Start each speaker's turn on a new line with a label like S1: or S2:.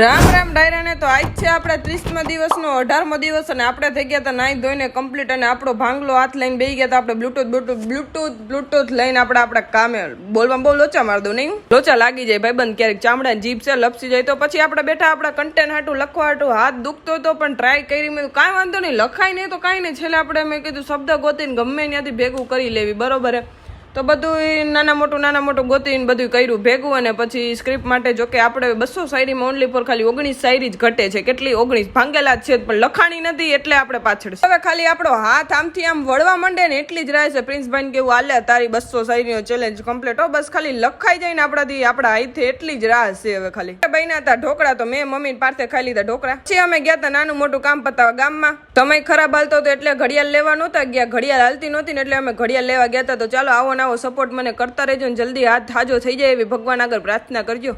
S1: રામ રામ ડાયરાને તો આજ છે આપણે 30મો દિવસનો 18મો દિવસ અને આપણે થઈ ગયા હતા નાઈ ધોઈને કમ્પ્લીટ અને આપણો ભાંગલો હાથ લઈને બેસી ગયા હતા આપણે બ્લૂટૂથ લઈને આપણા કામે બોલવામાં બહુ લોચા માર દઉં નહીં લોચા લાગી જાય ભાઈબંધ ક્યારેક ચામડા જીભ છે લપસી જાય તો પછી આપણે બેઠા આપણા કન્ટેન્ટ હાટું લખવા હાટું હાથ દુખતો હતો પણ ટ્રાય કરી મેં કાંઈ વાંધો નહીં લખાય નહીં તો કાંઈ નહીં છેલ્લે આપણે મેં કીધું શબ્દ ગોતીને ગમે ત્યાંથી ભેગું કરી લેવી બરોબર હે તો બધું નાના મોટું ગોતીને બધું કર્યું ભેગું અને પછી સ્ક્રિપ્ટ માટે જો કે આપણે 200 શાયરીમાં ઓનલી પર ખાલી 19 શાયરી જ ઘટે છે કેટલી 19 ભાંગેલા જ છે પણ લખાણી નથી એટલે આપણે પાછળ હવે ખાલી આપણો હાથ આમથી આમ વળવા માંડે ને એટલી જ રહે છે પ્રિન્સભાઈ કેવું હાલે તારી 200 શાયરીનો ચેલેન્જ કમ્પ્લીટ હો બસ ખાલી લખાઈ જાય ને આપણાથી આપણા હાથે એટલી જ રાહ છે હવે ખાલી બન્યા હતા ઢોકળા તો મેં મમ્મી પાસે ખાઈ લીધા ઢોકળા પછી અમે ગયા હતા નાનું મોટું કામ પતાવવા ગામમાં તમે ખરાબ હાલતો હતો એટલે ઘડિયાળ લેવા નહોતા ગયા ઘડિયાળ હાલતી નહોતી ને એટલે અમે ઘડિયાળ લેવા ગયા હતા તો ચાલો આવો સપોર્ટ મને કરતા રહેજો ને જલ્દી હાથ હાજો થઈ જાય એવી ભગવાન આગળ પ્રાર્થના કરજો।